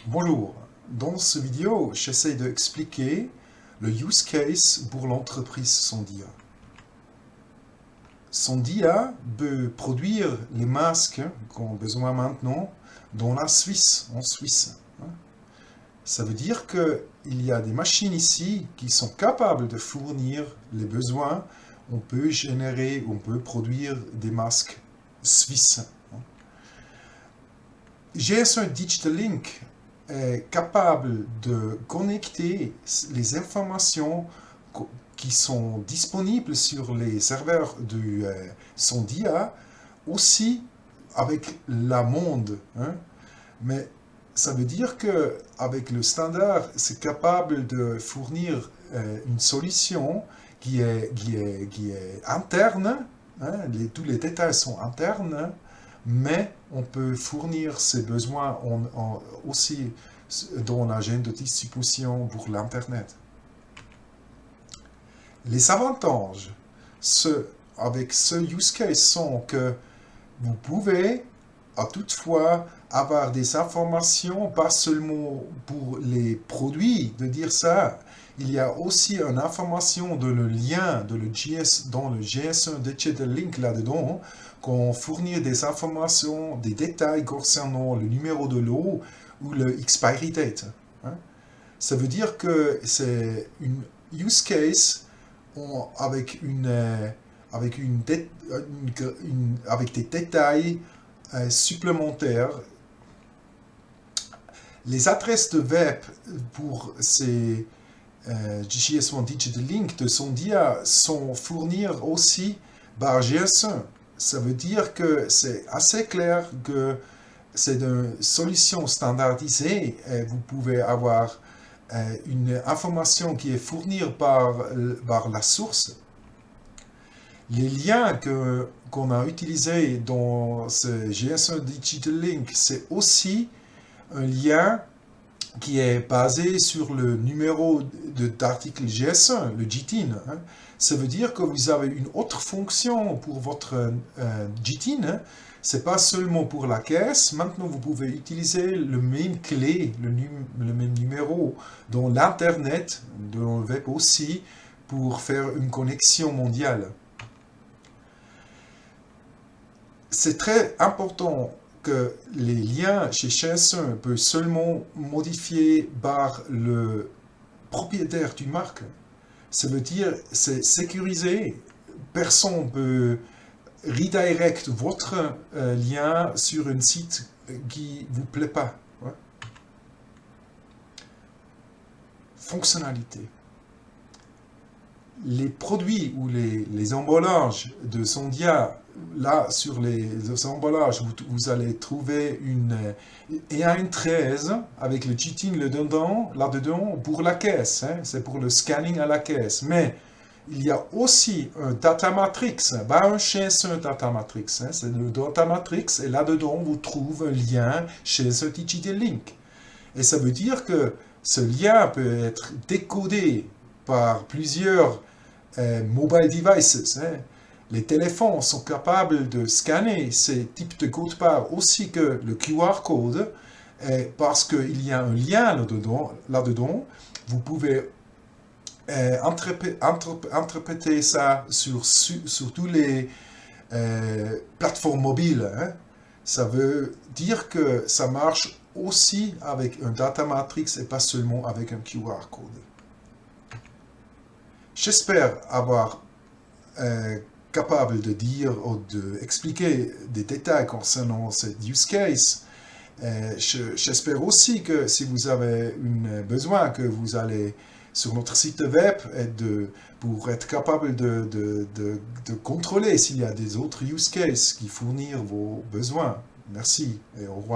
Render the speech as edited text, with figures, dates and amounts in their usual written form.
Bonjour, dans cette vidéo, j'essaie d'expliquer le use case pour l'entreprise Sondia. Sondia peut produire les masques qu'on a besoin maintenant dans la Suisse, en Suisse. Ça veut dire qu'il y a des machines ici qui sont capables de fournir les besoins. On peut générer, on peut produire des masques suisses. GSM Digital Link est capable de connecter les informations qui sont disponibles sur les serveurs de Sondia aussi avec la monde. Mais ça veut dire qu'avec le standard, c'est capable de fournir une solution qui est interne. Tous les détails sont internes, mais on peut fournir ces besoins aussi dans la chaîne de distribution pour l'Internet. Les avantages avec ce use case sont que vous pouvez à toutefois avoir des informations, pas seulement pour les produits, de dire ça. Il y a aussi une information dans le lien dans le GSM Digital Link là-dedans, qu'on fournit des informations, des détails concernant le numéro de lot ou le expiry date. Ça veut dire que c'est une use case avec des détails supplémentaires. Les adresses de web pour ces GSM Digital Link de Sondia sont fournies aussi par GSM. Ça veut dire que c'est assez clair que c'est une solution standardisée et vous pouvez avoir une information qui est fournie par la source. Les liens qu'on a utilisés dans ce GSM Digital Link, c'est aussi un lien qui est basé sur le numéro d'article GSM, le GTIN. Ça veut dire que vous avez une autre fonction pour votre GTIN. C'est pas seulement pour la caisse. Maintenant, vous pouvez utiliser le même clé, le même numéro dans l'Internet, dans le web aussi, pour faire une connexion mondiale. C'est très important que les liens chez GSM peuvent seulement modifier par le propriétaire du marque. Ça veut dire c'est sécurisé. Personne ne peut redirect votre lien sur un site qui ne vous plaît pas. Fonctionnalité. Les produits ou les emballages de Sondia, là sur les emballages, vous allez trouver une 13 avec le GTIN là-dedans pour la caisse. C'est pour le scanning à la caisse. Mais il y a aussi un data matrix, pas un GSM data matrix. C'est le data matrix et là-dedans vous trouvez un lien chez ce Digital Link. Et ça veut dire que ce lien peut être décodé par plusieurs mobile devices. Les téléphones sont capables de scanner ces types de code barres aussi que le QR code, parce qu'il y a un lien là-dedans. Vous pouvez interpréter ça sur toutes les plateformes mobiles. Ça veut dire que ça marche aussi avec un data matrix et pas seulement avec un QR code. J'espère avoir capable de dire ou d'expliquer des détails concernant cette use case. J'espère aussi que si vous avez un besoin, que vous allez sur notre site web pour être capable de contrôler s'il y a des autres use cases qui fournissent vos besoins. Merci et au revoir.